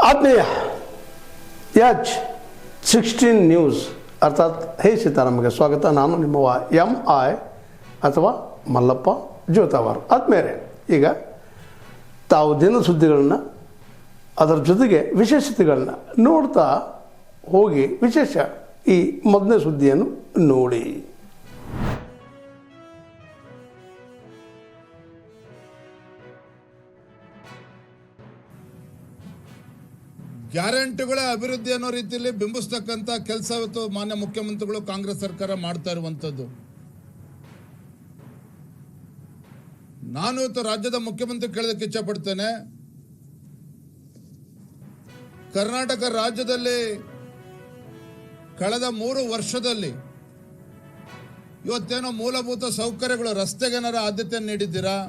ಆತ್ಮೀಯ H16 news ಅರ್ಥಾತ್ ಹೇ ಸೀತಾರಾಮಗೆ ಸ್ವಾಗತ. ನಾನು ನಿಮ್ಮವ MI ಅಥವಾ ಮಲ್ಲಪ್ಪ ಜೋತಾವಾರ್. ಆದ್ಮೇಲೆ ಈಗ ತಾವು ದಿನ ಸುದ್ದಿಗಳನ್ನ ಅದರ ಜೊತೆಗೆ ವಿಶೇಷತೆಗಳನ್ನ ನೋಡ್ತಾ ಹೋಗಿ ವಿಶೇಷ ಈ ಮೊದಲನೇ ಸುದ್ದಿಯನ್ನು ನೋಡಿ. ಗ್ಯಾರಂಟಿಗಳ ಅಭಿವೃದ್ಧಿ ಅನ್ನೋ ರೀತಿಯಲ್ಲಿ ಬಿಂಬಿಸ್ತಕ್ಕಂಥ ಕೆಲಸ ಇವತ್ತು ಮಾನ್ಯ ಮುಖ್ಯಮಂತ್ರಿಗಳು ಕಾಂಗ್ರೆಸ್ ಸರ್ಕಾರ ಮಾಡ್ತಾ ಇರುವಂಥದ್ದು. ನಾನು ಇವತ್ತು ರಾಜ್ಯದ ಮುಖ್ಯಮಂತ್ರಿ ಕೇಳೋದಕ್ಕೆ ಇಚ್ಛಪಡ್ತೇನೆ. ಕರ್ನಾಟಕ ರಾಜ್ಯದಲ್ಲಿ ಕಳೆದ 3 ವರ್ಷದಲ್ಲಿ ಇವತ್ತೇನೋ ಮೂಲಭೂತ ಸೌಕರ್ಯಗಳು, ರಸ್ತೆಗೆ ಏನಾರ ಆದ್ಯತೆ ನೀಡಿದ್ದೀರಾ?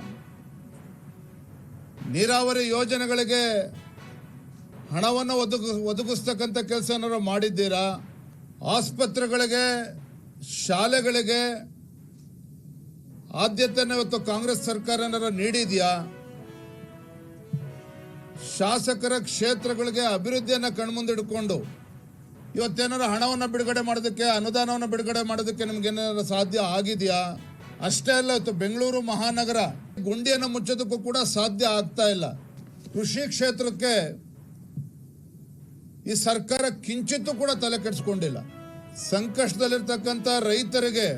ನೀರಾವರಿ ಯೋಜನೆಗಳಿಗೆ ಹಣವನ್ನು ಒದಗಿಸ್ತಕ್ಕಂಥ ಕೆಲಸ ಏನಾರು ಮಾಡಿದ್ದೀರಾ? ಆಸ್ಪತ್ರೆಗಳಿಗೆ, ಶಾಲೆಗಳಿಗೆ ಆದ್ಯತೆಯನ್ನು ಇವತ್ತು ಕಾಂಗ್ರೆಸ್ ಸರ್ಕಾರ ಏನಾರು ನೀಡಿದೆಯಾ? ಶಾಸಕರ ಕ್ಷೇತ್ರಗಳಿಗೆ ಅಭಿವೃದ್ಧಿಯನ್ನು ಕಣ್ಮುಂದಿಡ್ಕೊಂಡು ಇವತ್ತೇನಾರು ಹಣವನ್ನು ಬಿಡುಗಡೆ ಮಾಡೋದಕ್ಕೆ, ಅನುದಾನವನ್ನು ಬಿಡುಗಡೆ ಮಾಡೋದಕ್ಕೆ ನಿಮ್ಗೇನಾರು ಸಾಧ್ಯ ಆಗಿದೆಯಾ? ಅಷ್ಟೇ ಅಲ್ಲ, ಇವತ್ತು ಬೆಂಗಳೂರು ಮಹಾನಗರ ಗುಂಡಿಯನ್ನು ಮುಚ್ಚೋದಕ್ಕೂ ಕೂಡ ಸಾಧ್ಯ ಆಗ್ತಾ ಇಲ್ಲ. ಕೃಷಿ ಕ್ಷೇತ್ರಕ್ಕೆ ಈ ಸರ್ಕಾರ ಕಿಂಚಿತ್ತೂ ಕೂಡ ತಲೆ ಕೆಡಿಸ್ಕೊಂಡಿಲ್ಲ. ಸಂಕಷ್ಟದಲ್ಲಿರ್ತಕ್ಕಂಥ ರೈತರಿಗೆ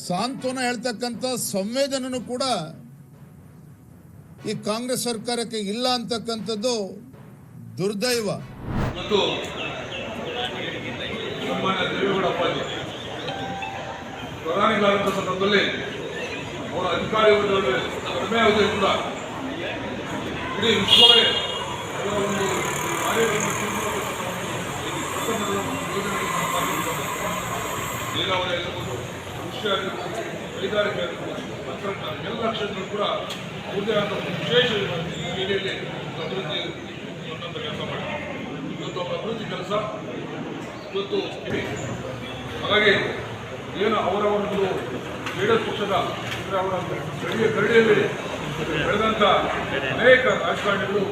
ಸಾಂತ್ವನ ಹೇಳ್ತಕ್ಕಂಥ ಸಂವೇದನೆಯೂ ಕೂಡ ಈ ಕಾಂಗ್ರೆಸ್ ಸರ್ಕಾರಕ್ಕೆ ಇಲ್ಲ ಅಂತಕ್ಕಂಥದ್ದು ದುರ್ದೈವ. ಮತ್ತು ಸನ್ಮಾನ್ಯ ದೇವೇಗೌಡಪ್ಪಾಜಿ ಪ್ರಧಾನಿಗಳಾದಂಥ ಸಂದರ್ಭದಲ್ಲಿ ಅವರ ಅಧಿಕಾರಿ ಕಡಿಮೆ ಆಗೋದ್ರಿಂದ ಇಡೀ ವಿಶ್ವವೇ ಅವರ ಒಂದು ಕಾರ್ಯವನ್ನು ನೀರಾವರಿ ಆಗಿರ್ಬೋದು, ಕೃಷಿ ಆಗಿರ್ಬೋದು, ಕೈಗಾರಿಕೆ ಆಗಿರ್ಬೋದು, ತಂತ್ರಜ್ಞಾನ ಎಲ್ಲ ಕ್ಷೇತ್ರಗಳು ಕೂಡ ಅವ್ರದೇ ಆದ ವಿಶೇಷ ರೀತಿಯಲ್ಲಿ ಅಭಿವೃದ್ಧಿ ಕೆಲಸ ಮಾಡಿ ಇವತ್ತು ಅವರ ಅಭಿವೃದ್ಧಿ ಕೆಲಸ ಇವತ್ತು ಇದೆ. ಹಾಗಾಗಿ ಏನು ಅವರ ಒಂದು ಜೆಡಿಎಸ್ ಪಕ್ಷದ ಅಂದರೆ ಅವರ ಗರಡಿಯಲ್ಲಿ ಬೆಳೆದಂಥ ಅನೇಕ ರಾಜಕಾರಣಿಗಳು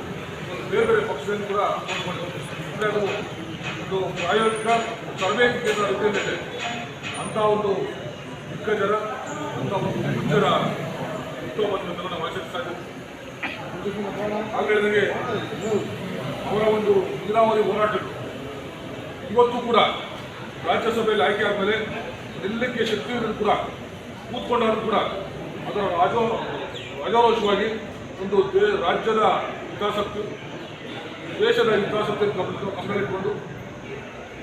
ಬೇರೆ ಬೇರೆ ಪಕ್ಷದಿಂದ ಕೂಡ ಅಂದರೆ ಅದು ಒಂದು ಪ್ರಾಯೋಗಿಕ ಸರ್ವೆ ಕೇಂದ್ರ ರೀತಿಯಲ್ಲಿದೆ. ಅಂಥ ಒಂದು ದಿಗ್ಗಜರ, ಅಂಥ ಒಂದು ದಿಗ್ಗಜರ ಹುಟ್ಟುಹಬ್ಬವನ್ನು ನಾವು ಆಚರಿಸ್ತಾ ಇದ್ದೇವೆ. ಹಾಗೆ ಅವರ ಒಂದು ನೀರಾವರಿ ಹೋರಾಟಗಳು ಇವತ್ತು ಕೂಡ ರಾಜ್ಯಸಭೆಯಲ್ಲಿ ಆಯ್ಕೆ ಆದಮೇಲೆ ನಿಲ್ಲಕ್ಕೆ ಶಕ್ತಿಯನ್ನು ಕೂಡ ಕೂತ್ಕೊಂಡಾದರೂ ಕೂಡ ಅದರ ರಾಜಾರೋಷವಾಗಿ ಒಂದು ರಾಜ್ಯದ ಹಿತಾಸಕ್ತಿ, ದೇಶದ ಹಿತಾಸಕ್ತಿಯನ್ನು ಗಮನದಲ್ಲಿಟ್ಟುಕೊಂಡು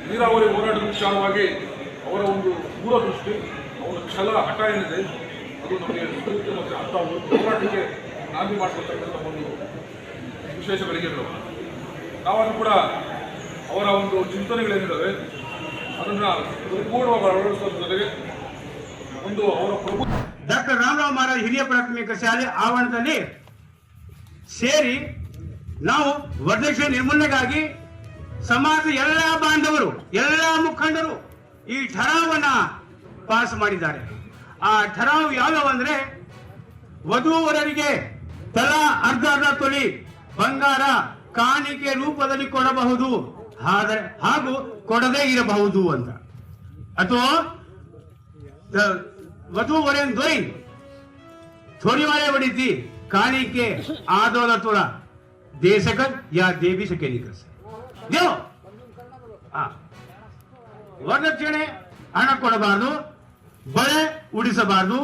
ನೀರಾವರಿ ಹೋರಾಟದ ವಿಚಾರವಾಗಿ ಅವರ ಒಂದು ದೂರದೃಷ್ಟಿ, ಅವರ ಛಲ, ಹಠ ಏನಿದೆ ಅದು ನಮಗೆ ಮತ್ತು ಅಂಥ ಹೋರಾಟಕ್ಕೆ ನಾಂದಿ ಮಾಡ್ಕೊಳ್ತಕ್ಕಂಥ ಒಂದು ವಿಶೇಷ ಗಳಿಗೆಗಳು. ನಾವನ್ನು ಕೂಡ ಅವರ ಒಂದು ಚಿಂತನೆಗಳೇನಿದ್ದಾವೆ ಅದನ್ನು ಪರಿಪೂರ್ಣವಾಗಿ ಅಳವಡಿಸೋದ್ರ ಜೊತೆಗೆ ಒಂದು ಅವರ ಪ್ರಭು ಡಾಕ್ಟರ್ ರಾಮರಾವ್ ಮಹಾರಾಜ್ ಹಿರಿಯ ಪ್ರಾಥಮಿಕ ಶಾಲೆ ಆವರಣದಲ್ಲಿ ಸೇರಿ ನಾವು ವರದಕ್ಷಿಣೆ ನಿರ್ಮೂಲನೆಗಾಗಿ ಸಮಾಜದ ಎಲ್ಲ ಬಾಂಧವರು, ಎಲ್ಲ ಮುಖಂಡರು ಈ ಠರಾವನ್ನ ಪಾಸ್ ಮಾಡಿದ್ದಾರೆ. ಆ ಠರಾವು ಯಾವ್ಯಾವಂದ್ರೆ ವಧೂವರರಿಗೆ ತಲಾ ಅರ್ಧ ತೊಲಿ ಬಂಗಾರ ಕಾಣಿಕೆ ರೂಪದಲ್ಲಿ ಕೊಡಬಹುದು, ಹಾಗೂ ಕೊಡದೇ ಇರಬಹುದು ಅಂತ. ಅಥವಾ वधूवरेन दोई थोड़ी वाले बड़ी थी कहानी के आदोला थोड़ा दे सकत या दे भी सके नहीं कर सकते देव ವರದಕ್ಷಿಣೆ ಹಣ ಕೊಡಬಾರದು, ಬಳೆ ಉಡಿಸಬಾರದು,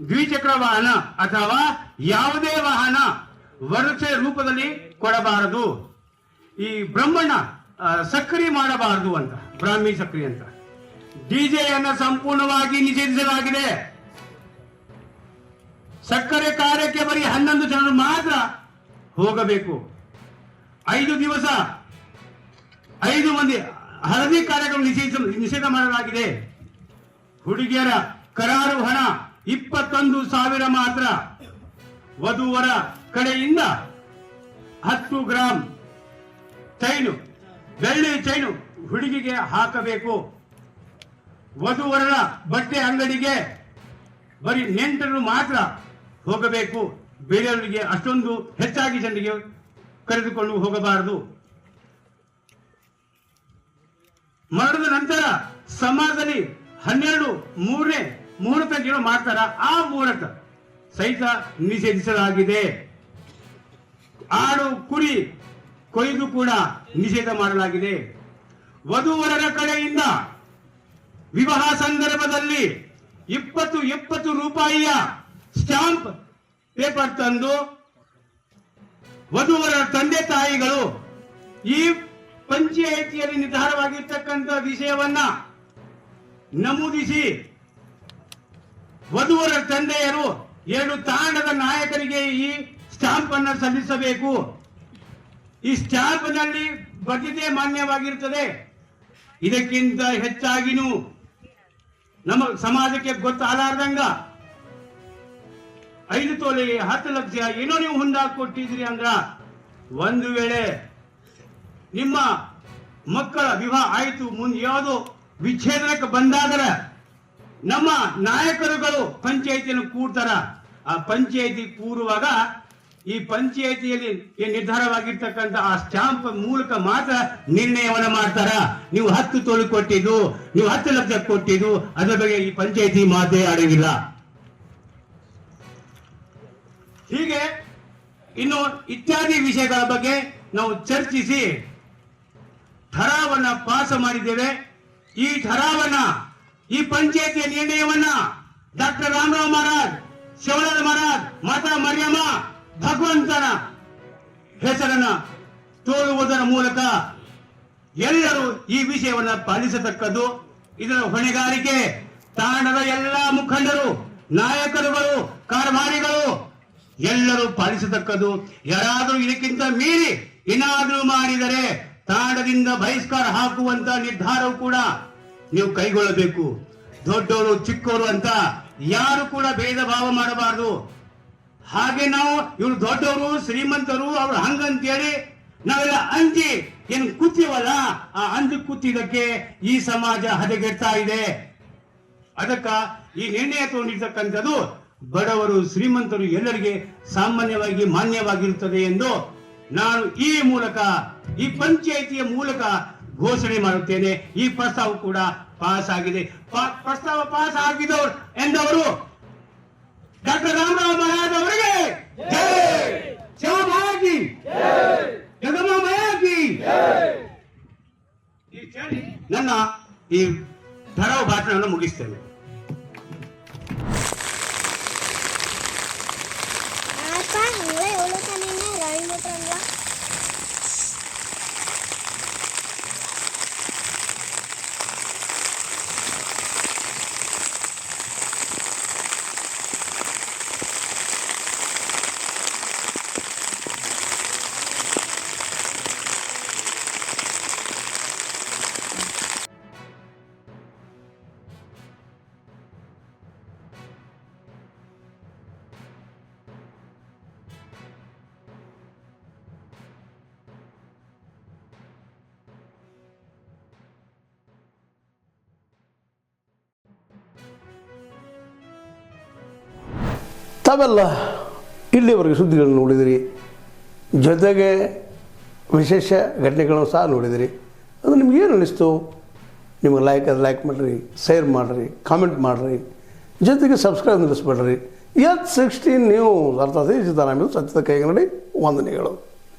ದ್ವಿಚಕ್ರ ವಾಹನ ಅಥವಾ ಯಾವುದೇ ವಾಹನ ವರದಕ್ಷಿಣೆ ರೂಪದಲ್ಲಿ ಕೊಡಬಾರದು, ಈ ಬ್ರಹ್ಮಣ್ಣ ಸಕ್ರಿ ಮಾಡಬಾರದು ಅಂತ, ಬ್ರಾಹ್ಮಿ ಸಕ್ರಿ ಅಂತ. ಡಿಜೆಯನ್ನು ಸಂಪೂರ್ಣವಾಗಿ ನಿಷೇಧಿಸಲಾಗಿದೆ. ಸಕ್ಕರೆ ಕಾರ್ಯಕ್ಕೆ ಬರೀ 11 ಜನರು ಮಾತ್ರ ಹೋಗಬೇಕು. 5 ದಿವಸ 5 ಮಂದಿ ಹಳದಿ ಕಾರ್ಯಕ್ರಮ ನಿಷೇಧ ಮಾಡಲಾಗಿದೆ. ಹುಡುಗಿಯರ ಕರಾರು ಹಣ 21,000 ಮಾತ್ರ. ವಧುವರ ಕಡೆಯಿಂದ 10 ಗ್ರಾಂ ಚೈನು, ಬೆಳ್ಳಿ ಚೈನು ಹುಡುಗಿಗೆ ಹಾಕಬೇಕು. ವಧುವರರ ಬಟ್ಟೆ ಅಂಗಡಿಗೆ ಬರೀ ನೆಂಟರು ಮಾತ್ರ ಹೋಗಬೇಕು. ಬೇರೆಯವರಿಗೆ ಅಷ್ಟೊಂದು ಹೆಚ್ಚಾಗಿ ಜನರಿಗೆ ಕರೆದುಕೊಂಡು ಹೋಗಬಾರದು. ಮರಣದ ನಂತರ ಸಮಾಜದಲ್ಲಿ 12 ಮೂರನೇ ಮುಹೂರ್ತ ಏನೋ ಮಾಡ್ತಾರ, ಆ ಮುಹೂರ್ತ ಸಹಿತ ನಿಷೇಧಿಸಲಾಗಿದೆ. ಆಡು ಕುರಿ ಕೊಯ್ದು ಕೂಡ ನಿಷೇಧ ಮಾಡಲಾಗಿದೆ. ವಧುವರರ ಕಡೆಯಿಂದ ವಿವಾಹ ಸಂದರ್ಭದಲ್ಲಿ 20 ರೂಪಾಯಿಯ ಸ್ಟಾಂಪ್ ಪೇಪರ್ ತಂದು ವಧುವರರ ತಂದೆ ತಾಯಿಗಳು ಈ ಪಂಚಾಯಿತಿಯಲ್ಲಿ ನಿರ್ಧಾರವಾಗಿರ್ತಕ್ಕಂಥ ವಿಷಯವನ್ನ ನಮೂದಿಸಿ ವಧುವರರ ತಂದೆಯರು 2 ತಾಂಡದ ನಾಯಕರಿಗೆ ಈ ಸ್ಟಾಂಪ್ ಅನ್ನು ಸಲ್ಲಿಸಬೇಕು. ಈ ಸ್ಟಾಂಪ್ ನಲ್ಲಿ ಬದ್ಧತೆ ಮಾನ್ಯವಾಗಿರುತ್ತದೆ. ಇದಕ್ಕಿಂತ ಹೆಚ್ಚಾಗಿನೂ ನಮ್ಮ ಸಮಾಜಕ್ಕೆ ಗೊತ್ತಾಗಲಾರ್ದಂಗ 5 ತೊಲೆ 10 ಲಕ್ಷ ಏನೋ ನೀವು ಹುಂಡಾಗಿ ಕೊಟ್ಟಿದ್ರಿ ಅಂದ್ರ, ಒಂದು ವೇಳೆ ನಿಮ್ಮ ಮಕ್ಕಳ ವಿವಾಹ ಆಯಿತು, ಮುಂದೆ ಯಾವುದೋ ವಿಚ್ಛೇದನಕ್ಕೆ ಬಂದಾದರೆ ನಮ್ಮ ನಾಯಕರುಗಳು ಪಂಚಾಯಿತಿಯನ್ನು ಕೂಡ್ತಾರ. ಆ ಪಂಚಾಯಿತಿ ಕೂರುವಾಗ ಈ ಪಂಚಾಯಿತಿಯಲ್ಲಿ ನಿರ್ಧಾರವಾಗಿರ್ತಕ್ಕಂಥ ಆ ಸ್ಟಾಂಪ್ ಮೂಲಕ ಮಾತ್ರ ನಿರ್ಣಯವನ್ನ ಮಾಡ್ತಾರ. ನೀವು 10 ತೊಲೆ ಕೊಟ್ಟಿದ್ದು, ನೀವು 10 ಲಕ್ಷ ಕೊಟ್ಟಿದ್ದು, ಅದರ ಬಗ್ಗೆ ಈ ಪಂಚಾಯಿತಿ ಮಾತೇ ಆಡಂಗಿಲ್ಲ. ಹೀಗೆ ಇನ್ನು ಇತ್ಯಾದಿ ವಿಷಯಗಳ ಬಗ್ಗೆ ನಾವು ಚರ್ಚಿಸಿ ಠರಾವನ್ನ ಪಾಸ್ ಮಾಡಿದ್ದೇವೆ. ಈ ಠರಾವನ್ನ, ಈ ಪಂಚಾಯಿತಿಯ ನಿರ್ಣಯವನ್ನ ಡಾಕ್ಟರ್ ರಾಮರಾವ್ ಮಹಾರಾಜ್, ಶಿವಲಾಲ್ ಮಹಾರಾಜ್, ಮಾತಾ ಮರಿಯಮ್ಮ ಭಗವಂತನ ಹೆಸರನ್ನ ತೋರುವುದರ ಮೂಲಕ ಎಲ್ಲರೂ ಈ ವಿಷಯವನ್ನ ಪಾಲಿಸತಕ್ಕದ್ದು. ಇದರ ಹೊಣೆಗಾರಿಕೆ ತಾಂಡದ ಎಲ್ಲಾ ಮುಖಂಡರು, ನಾಯಕರುಗಳು, ಕಾರ್ಯಭಾರಿಗಳು ಎಲ್ಲರೂ ಪಾಲಿಸತಕ್ಕದ್ದು. ಯಾರಾದರೂ ಇದಕ್ಕಿಂತ ಮೀರಿ ಏನಾದರೂ ಮಾಡಿದರೆ ತಾಂಡದಿಂದ ಬಹಿಷ್ಕಾರ ಹಾಕುವಂತ ನಿರ್ಧಾರವು ಕೂಡ ನೀವು ಕೈಗೊಳ್ಳಬೇಕು. ದೊಡ್ಡವರು ಚಿಕ್ಕವರು ಅಂತ ಯಾರು ಕೂಡ ಭೇದ ಭಾವ ಮಾಡಬಾರದು. ಹಾಗೆ ನಾವು ಇವರು ದೊಡ್ಡವರು ಶ್ರೀಮಂತರು ಅವ್ರು ಹಂಗಂತೇಳಿ ನಾವೆಲ್ಲ ಅಂಜಿ ಏನು ಕೂತೀವಲ್ಲ, ಆ ಅಂಜು ಕೂತಿದ್ದಕ್ಕೆ ಈ ಸಮಾಜ ಹದಗೆಡ್ತಾ ಇದೆ. ಅದಕ್ಕ ಈ ನಿರ್ಣಯ ತಗೊಂಡಿರ್ತಕ್ಕಂಥದ್ದು ಬಡವರು ಶ್ರೀಮಂತರು ಎಲ್ಲರಿಗೆ ಸಾಮಾನ್ಯವಾಗಿ ಮಾನ್ಯವಾಗಿರುತ್ತದೆ ಎಂದು ನಾನು ಈ ಮೂಲಕ, ಈ ಪಂಚಾಯಿತಿಯ ಮೂಲಕ ಘೋಷಣೆ ಮಾಡುತ್ತೇನೆ. ಈ ಪ್ರಸ್ತಾವ ಕೂಡ ಪಾಸ್ ಆಗಿದೆ. ಪ್ರಸ್ತಾವ ಪಾಸ್ ಆಗಿದವರು ಎಂದವರು ಡಾಕ್ಟರ್ ರಾಮರಾವ್ ಮಹಾರಾಜ್ ಅವರಿಗೆ ಶಿವಭಾಗಿ ಜಗಮಮಯಾಗಿ ನನ್ನ ಈ ಠರಾವ್ ಭಾಷಣವನ್ನು ಮುಗಿಸ್ತೇನೆ. ತಾವೆಲ್ಲ ಇಲ್ಲಿವರೆಗೆ ಸುದ್ದಿಗಳನ್ನು ನೋಡಿದಿರಿ, ಜೊತೆಗೆ ವಿಶೇಷ ಘಟನೆಗಳನ್ನು ಸಹ ನೋಡಿದಿರಿ. ಅದು ನಿಮಗೇನು ಅನ್ನಿಸ್ತು? ನಿಮಗೆ ಲೈಕ್ ಮಾಡಿರಿ, ಶೇರ್ ಮಾಡಿರಿ, ಕಾಮೆಂಟ್ ಮಾಡಿರಿ, ಜೊತೆಗೆ ಸಬ್ಸ್ಕ್ರೈಬ್ ನಿಲ್ಲಿಸ್ಬೇಡ್ರಿ. H16 ನ್ಯೂಸ್ ಅರ್ಥಾತ್ ಸಿದ್ದರಾಮಯ್ಯ ಸತ್ಯದ ಕೈಗನ್ನಡಿ ವಂದನೆಗಳು.